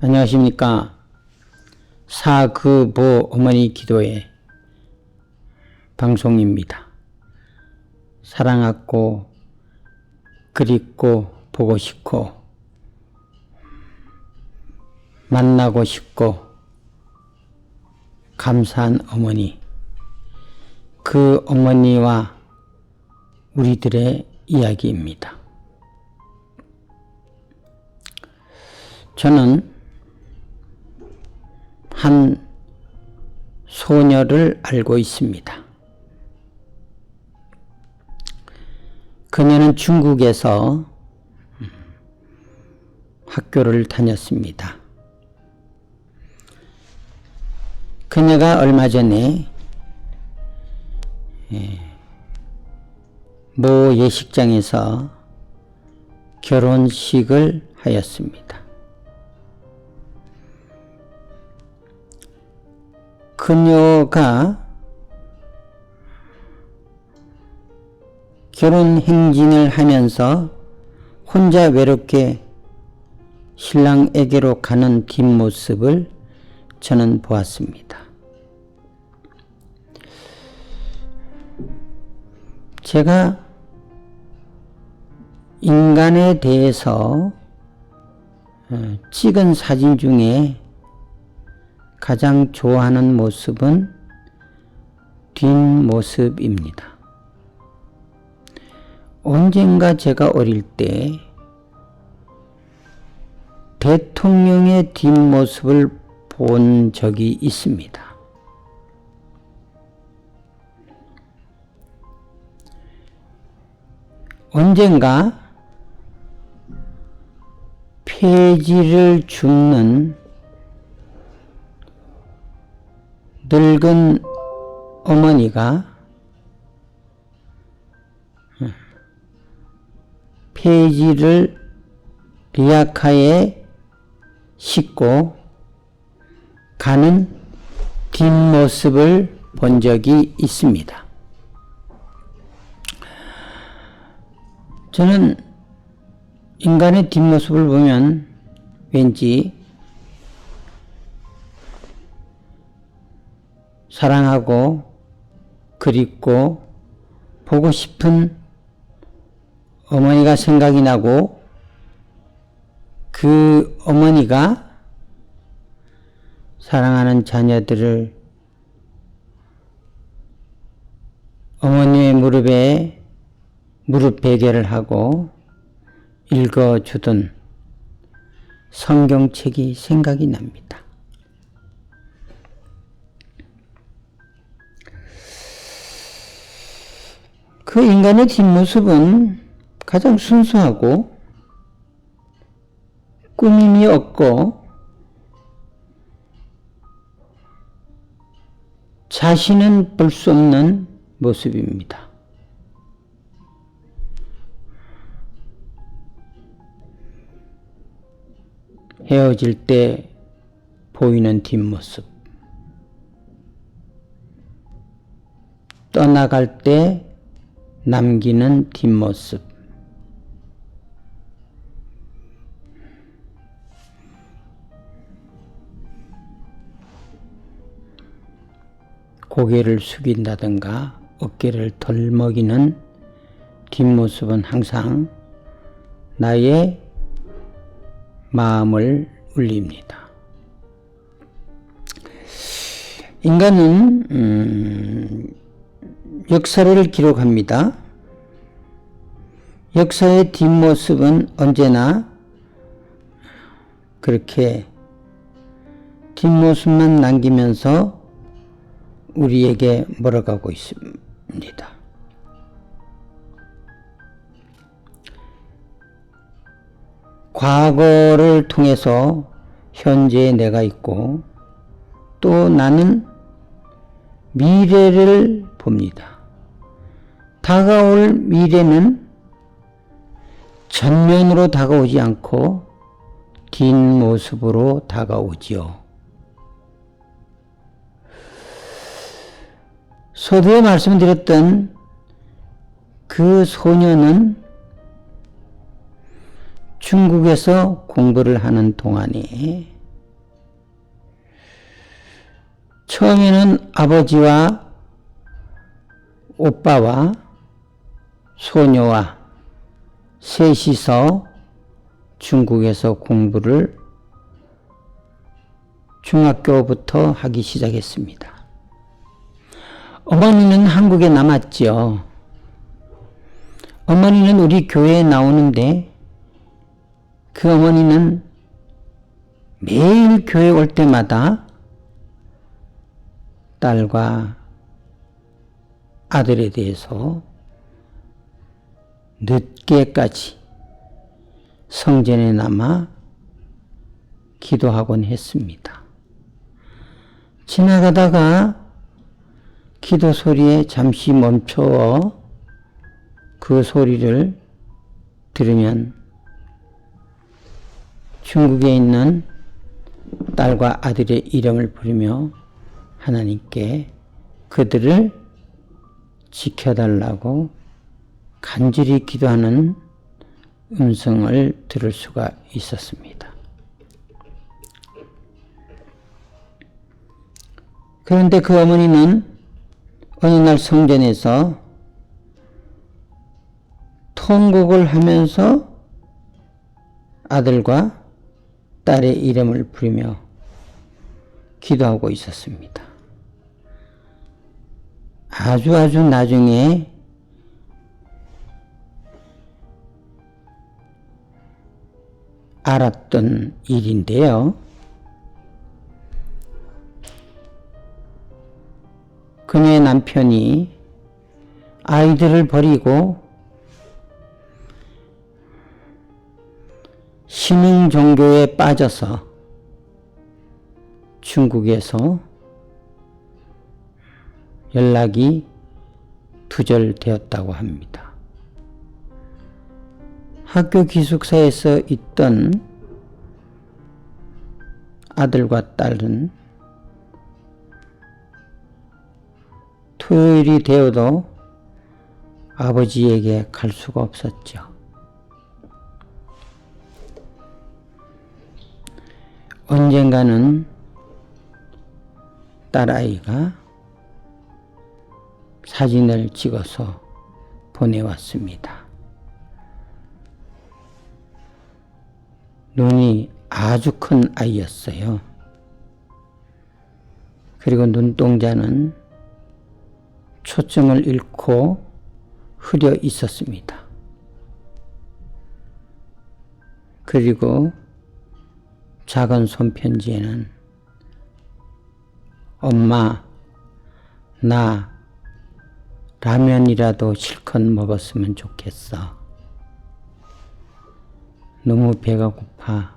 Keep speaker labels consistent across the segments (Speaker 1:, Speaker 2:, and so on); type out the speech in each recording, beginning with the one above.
Speaker 1: 안녕하십니까. 사그보 어머니 기도회 방송입니다. 사랑하고 그립고 보고 싶고 만나고 싶고 감사한 어머니, 그 어머니와 우리들의 이야기입니다. 저는 한 소녀를 알고 있습니다. 그녀는 중국에서 학교를 다녔습니다. 그녀가 얼마 전에 모 예식장에서 결혼식을 하였습니다. 그녀가 결혼 행진을 하면서 혼자 외롭게 신랑에게로 가는 뒷모습을 저는 보았습니다. 제가 인간에 대해서 찍은 사진 중에 가장 좋아하는 모습은 뒷모습입니다. 언젠가 제가 어릴 때 대통령의 뒷모습을 본 적이 있습니다. 언젠가 폐지를 줍는 늙은 어머니가 폐지를 리아카에 싣고 가는 뒷모습을 본 적이 있습니다. 저는 인간의 뒷모습을 보면 왠지 사랑하고 그립고 보고 싶은 어머니가 생각이 나고, 그 어머니가 사랑하는 자녀들을 어머니의 무릎에 무릎 베개를 하고 읽어주던 성경책이 생각이 납니다. 그 인간의 뒷모습은 가장 순수하고 꾸밈이 없고 자신은 볼 수 없는 모습입니다. 헤어질 때 보이는 뒷모습, 떠나갈 때 남기는 뒷모습, 고개를 숙인다든가 어깨를 덜먹이는 뒷모습은 항상 나의 마음을 울립니다. 인간은 역사를 기록합니다. 역사의 뒷모습은 언제나 그렇게 뒷모습만 남기면서 우리에게 멀어가고 있습니다. 과거를 통해서 현재의 내가 있고, 또 나는 미래를 봅니다. 다가올 미래는 전면으로 다가오지 않고 뒷모습으로 다가오지요. 서두에 말씀드렸던 그 소녀는 중국에서 공부를 하는 동안에 처음에는 아버지와 오빠와 소녀와 셋이서 중국에서 공부를 중학교부터 하기 시작했습니다. 어머니는 한국에 남았죠. 어머니는 우리 교회에 나오는데 그 어머니는 매일 교회 올 때마다 딸과 아들에 대해서 늦게까지 성전에 남아 기도하곤 했습니다. 지나가다가 기도 소리에 잠시 멈춰 그 소리를 들으면 중국에 있는 딸과 아들의 이름을 부르며 하나님께 그들을 지켜달라고 간절히 기도하는 음성을 들을 수가 있었습니다. 그런데 그 어머니는 어느 날 성전에서 통곡을 하면서 아들과 딸의 이름을 부르며 기도하고 있었습니다. 아주 나중에 알았던 일인데요. 그녀의 남편이 아이들을 버리고 신흥 종교에 빠져서 중국에서 연락이 두절되었다고 합니다. 학교 기숙사에서 있던 아들과 딸은 토요일이 되어도 아버지에게 갈 수가 없었죠. 언젠가는 딸아이가 사진을 찍어서 보내왔습니다. 눈이 아주 큰 아이였어요. 그리고 눈동자는 초점을 잃고 흐려 있었습니다. 그리고 작은 손편지에는 엄마, 나 라면이라도 실컷 먹었으면 좋겠어. 너무 배가 고파.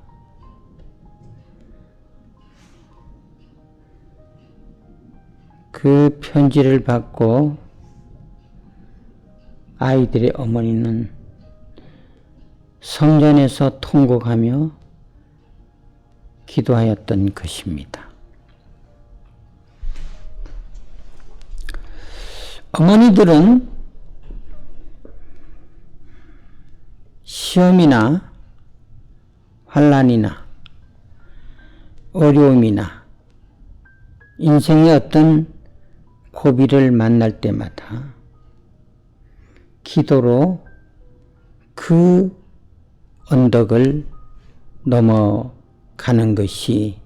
Speaker 1: 그 편지를 받고 아이들의 어머니는 성전에서 통곡하며 기도하였던 것입니다. 어머니들은 시험이나 환난이나 어려움이나 인생의 어떤 고비를 만날 때마다 기도로 그 언덕을 넘어가는 것이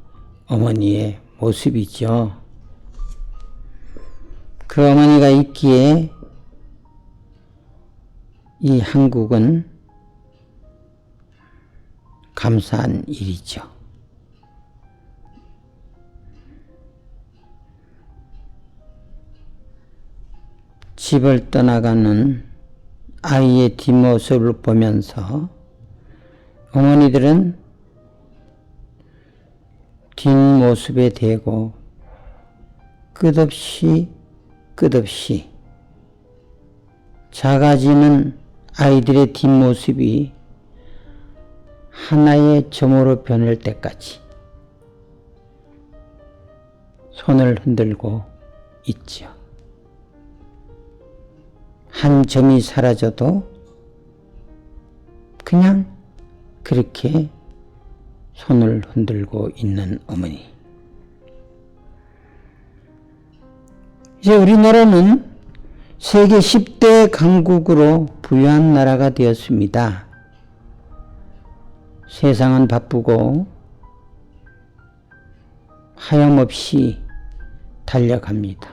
Speaker 1: 어머니의 모습이죠. 그 어머니가 있기에 이 한국은 감사한 일이죠. 집을 떠나가는 아이의 뒷모습을 보면서 어머니들은 뒷모습에 대고 끝없이 작아지는 아이들의 뒷모습이 하나의 점으로 변할 때까지 손을 흔들고 있죠. 한 점이 사라져도 그냥 그렇게 손을 흔들고 있는 어머니. 이제 우리나라는 세계 10대 강국으로 부유한 나라가 되었습니다. 세상은 바쁘고 하염없이 달려갑니다.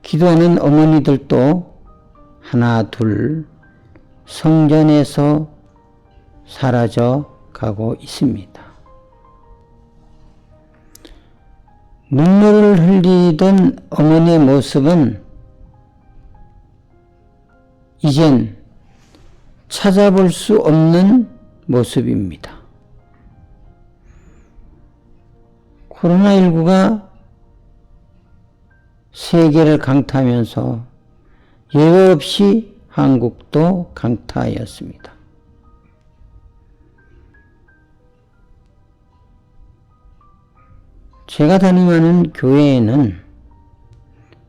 Speaker 1: 기도하는 어머니들도 하나 둘 성전에서 사라져 가고 있습니다. 눈물을 흘리던 어머니의 모습은 이젠 찾아볼 수 없는 모습입니다. 코로나19가 세계를 강타하면서 예외 없이 한국도 강타하였습니다. 제가 다니는 교회에는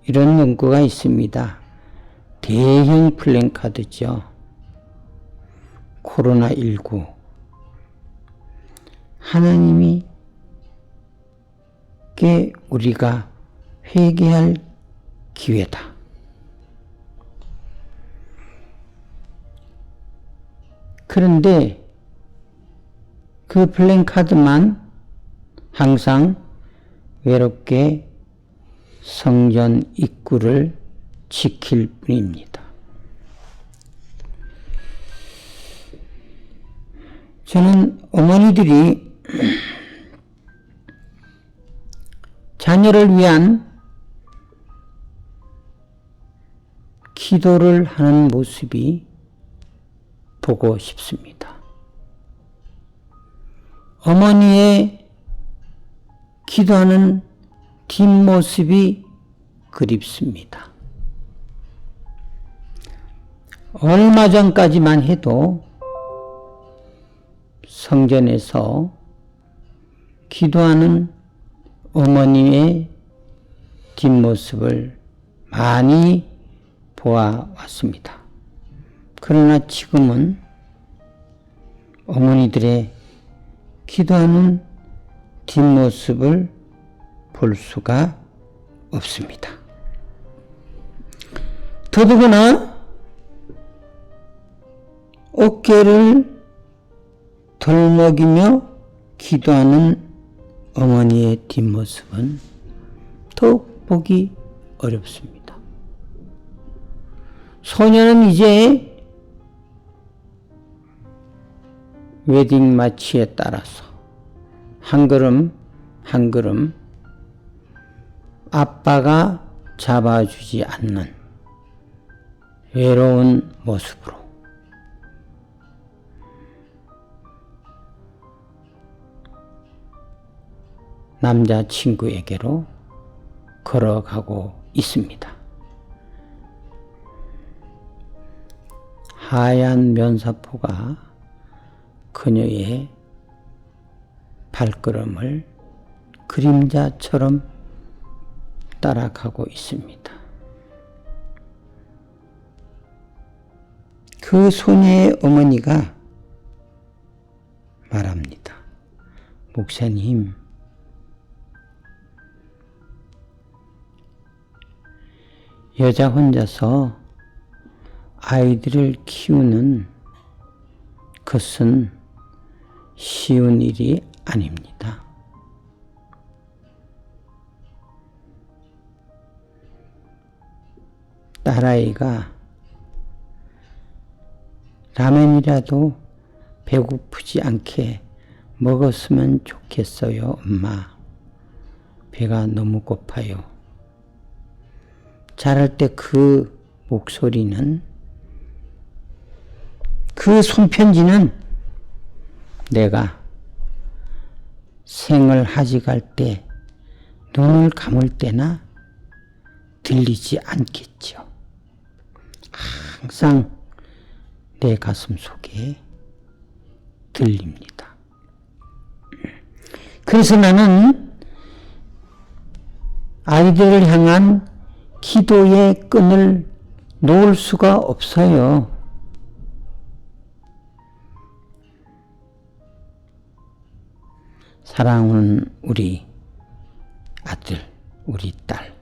Speaker 1: 이런 문구가 있습니다. 대형 플랜카드죠. 코로나19 하나님께 우리가 회개할 기회다. 그런데 그 플랜카드만 항상 외롭게 성전 입구를 지킬 뿐입니다. 저는 어머니들이 자녀를 위한 기도를 하는 모습이 보고 싶습니다. 어머니의 기도하는 뒷모습이 그립습니다. 얼마 전까지만 해도 성전에서 기도하는 어머니의 뒷모습을 많이 보아왔습니다. 그러나 지금은 어머니들의 기도하는 뒷모습을 볼 수가 없습니다. 더더구나 어깨를 덜먹이며 기도하는 어머니의 뒷모습은 더욱 보기 어렵습니다. 소녀는 이제 웨딩 마치에 따라서 한 걸음 한 걸음 아빠가 잡아주지 않는 외로운 모습으로 남자친구에게로 걸어가고 있습니다. 하얀 면사포가 그녀의 발걸음을 그림자처럼 따라가고 있습니다. 그 소녀의 어머니가 말합니다. 목사님, 여자 혼자서 아이들을 키우는 것은 쉬운 일이 아닙니다. 딸아이가 라면이라도 배고프지 않게 먹었으면 좋겠어요, 엄마. 배가 너무 고파요. 자랄 때 그 목소리는, 그 손편지는 내가 생을 하직할 때 눈을 감을 때나 들리지 않겠죠. 항상 내 가슴 속에 들립니다. 그래서 나는 아이들을 향한 기도의 끈을 놓을 수가 없어요. 사랑하는 우리 아들 우리 딸.